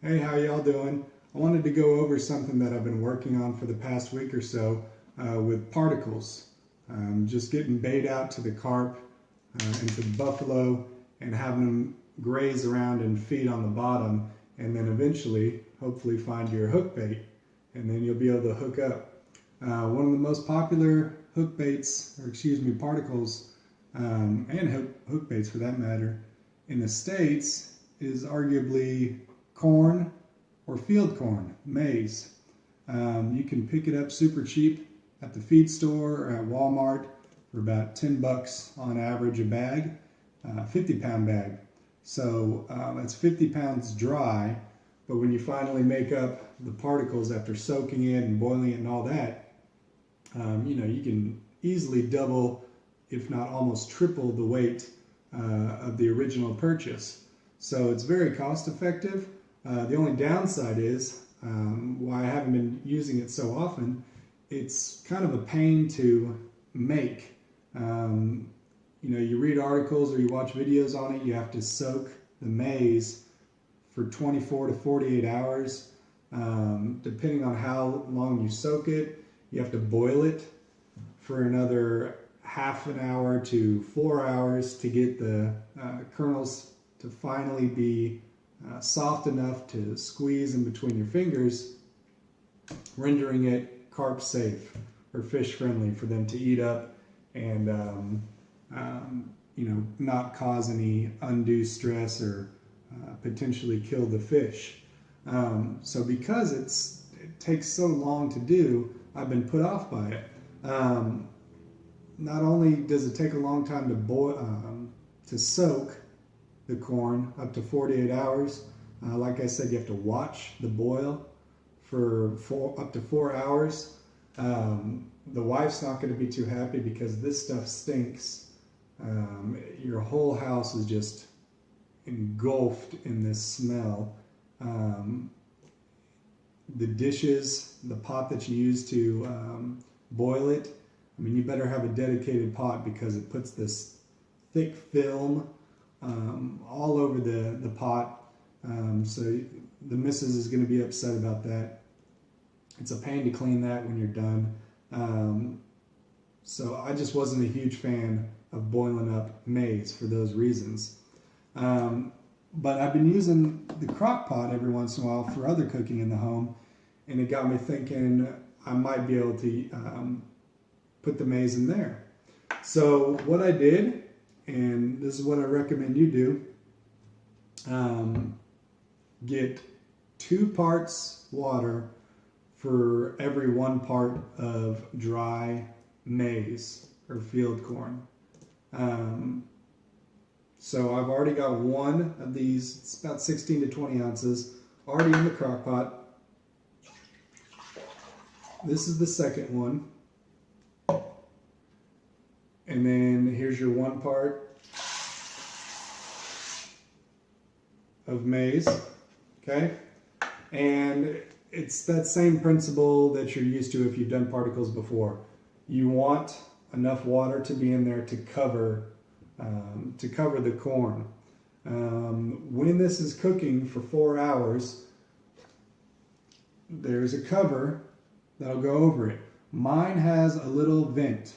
Hey, how y'all doing? I wanted to go over something that I've been working on for the past week or so with particles. Just getting bait out to the carp and to the buffalo and having them graze around and feed on the bottom, and then eventually, hopefully, find your hook bait, and then you'll be able to hook up. One of the most popular hook baits, or excuse me, particles, and hook baits for that matter, in the States is arguably corn or field corn, maize. You can pick it up super cheap at the feed store or at Walmart for about 10 bucks on average a bag, 50-pound bag. So that's 50 pounds dry, but when you finally make up the particles after soaking it and boiling it and all that, you can easily double, if not almost triple the weight of the original purchase. So it's very cost effective. The only downside is why I haven't been using it so often. It's kind of a pain to make. You read articles or you watch videos on it. You have to soak the maize for 24 to 48 hours. Depending on how long you soak it, you have to boil it for another half an hour to 4 hours to get the kernels to finally be soft enough to squeeze in between your fingers, rendering it carp safe or fish friendly for them to eat up and not cause any undue stress or potentially kill the fish. So because it takes so long to do, I've been put off by it. Not only does it take a long time to boil, to soak the corn, up to 48 hours. Like I said, you have to watch the boil for up to 4 hours. The wife's not going to be too happy because this stuff stinks. Your whole house is just engulfed in this smell. The dishes, the pot that you use to boil it, you better have a dedicated pot because it puts this thick film all over the pot. So the missus is going to be upset about that. It's a pain to clean that when you're done. So I just wasn't a huge fan of boiling up maize for those reasons. But I've been using the crock pot every once in a while for other cooking in the home, and it got me thinking I might be able to put the maize in there. So what I did, and this is what I recommend you do, get 2 parts water for every 1 part of dry maize or field corn. So I've already got one of these, it's about 16 to 20 ounces, already in the crock pot. This is the second one. And then here's your 1 part of maize, okay? And it's that same principle that you're used to if you've done particles before. You want enough water to be in there to cover the corn. When this is cooking for 4 hours, there's a cover that'll go over it. Mine has a little vent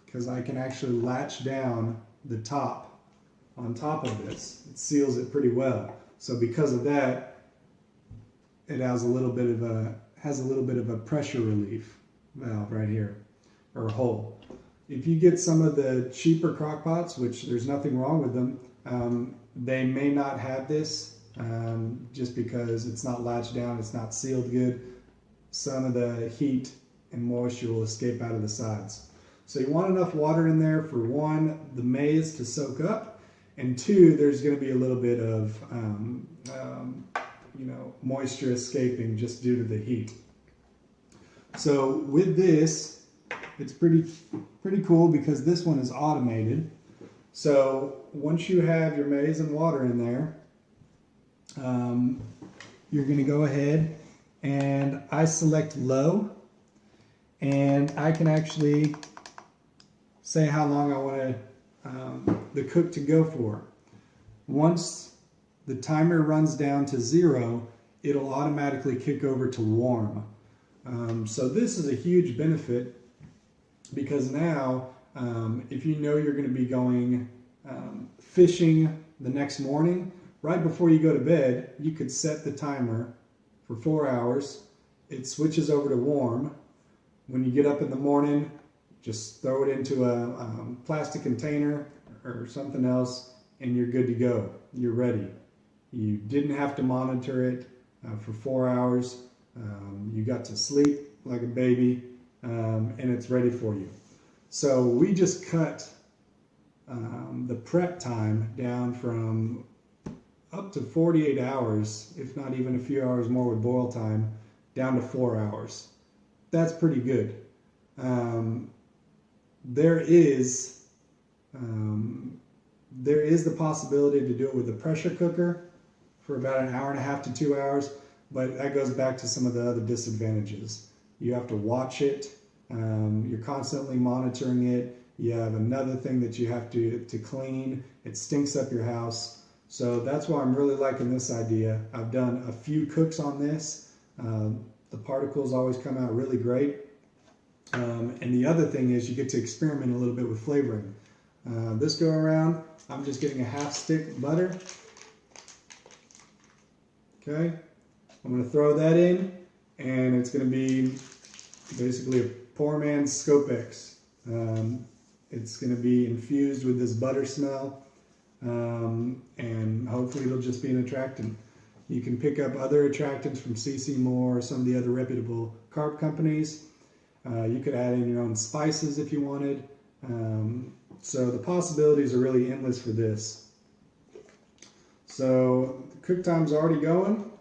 because I can actually latch down the top on top of this. It seals it pretty well. So because of that, it has a little bit of a pressure relief valve right here, or hole. If you get some of the cheaper crock pots, which there's nothing wrong with them, they may not have this just because it's not latched down, it's not sealed good. Some of the heat and moisture will escape out of the sides. So you want enough water in there for 1, the maize to soak up, and 2, there's going to be a little bit of moisture escaping just due to the heat. So with this, it's pretty cool because this one is automated. So once you have your maize and water in there, you're going to go ahead and I select low, and I can actually say how long I want the cook to go for. Once the timer runs down to 0, it'll automatically kick over to warm. So this is a huge benefit, because now if you know you're going to be going fishing the next morning, right before you go to bed, you could set the timer for 4 hours. It switches over to warm. When you get up in the morning, just throw it into a plastic container or something else, and you're good to go. You're ready. You didn't have to monitor it for 4 hours. You got to sleep like a baby, and it's ready for you. So we just cut the prep time down from up to 48 hours, if not even a few hours more with boil time, down to 4 hours. That's pretty good. There is the possibility to do it with a pressure cooker for about an hour and a half to 2 hours, but that goes back to some of the other disadvantages. You have to watch it. You're constantly monitoring it. You have another thing that you have to clean. It stinks up your house. So that's why I'm really liking this idea. I've done a few cooks on this. The particles always come out really great. And the other thing is you get to experiment a little bit with flavoring. This go around, I'm just getting a half stick butter. Okay, I'm going to throw that in, and it's going to be basically a poor man's Scopex. It's going to be infused with this butter smell, and hopefully it'll just be an attractant. You can pick up other attractants from CC Moore or some of the other reputable carp companies. You could add in your own spices if you wanted. So the possibilities are really endless for this. So the cook time's already going.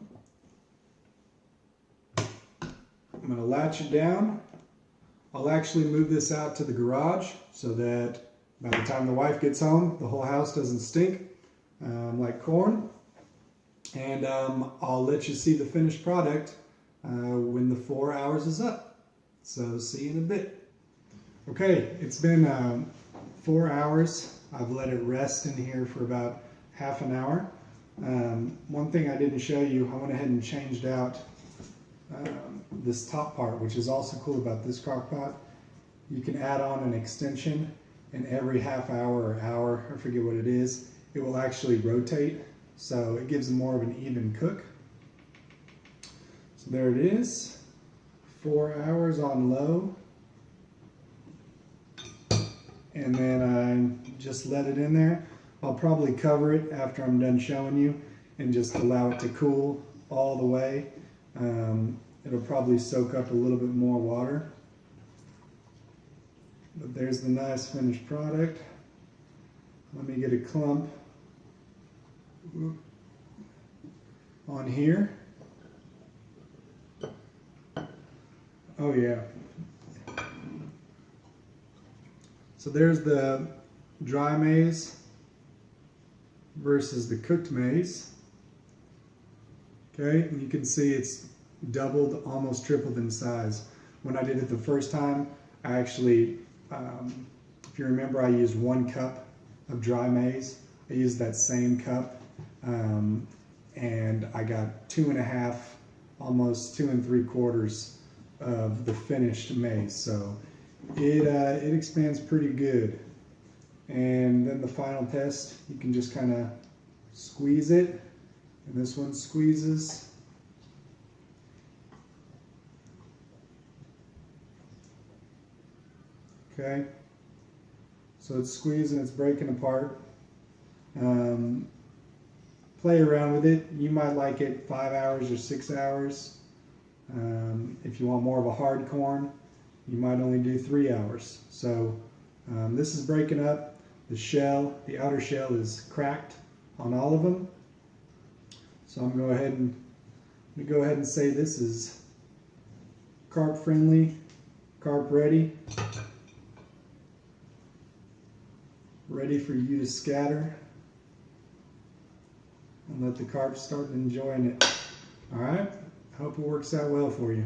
I'm going to latch it down. I'll actually move this out to the garage so that by the time the wife gets home, the whole house doesn't stink like corn. And I'll let you see the finished product when the 4 hours is up. So see you in a bit. Okay, it's been 4 hours. I've let it rest in here for about half an hour. One thing I didn't show you, I went ahead and changed out this top part, which is also cool about this crock pot. You can add on an extension, and every half hour or hour, I forget what it is, it will actually rotate. So it gives more of an even cook. So there it is, 4 hours on low. And then I just let it in there. I'll probably cover it after I'm done showing you and just allow it to cool all the way. It'll probably soak up a little bit more water. But there's the nice finished product. Let me get a clump on here. Oh yeah. So there's the dry maize versus the cooked maize. Okay, and you can see it's doubled, almost tripled in size. When I did it the first time, I actually, if you remember, I used 1 cup of dry maize. I used that same cup, and I got 2.5, almost 2 3/4 of the finished maize. So it expands pretty good. And then the final test, you can just kind of squeeze it, and this one squeezes. Okay, so it's squeezing, it's breaking apart. Play around with it. You might like it 5 hours or 6 hours. If you want more of a hard corn, you might only do 3 hours. So this is breaking up. The shell, the outer shell is cracked on all of them. So I'm going to go ahead and say this is carp friendly, carp ready. Ready for you to scatter and let the carp start enjoying it. All right, hope it works out well for you.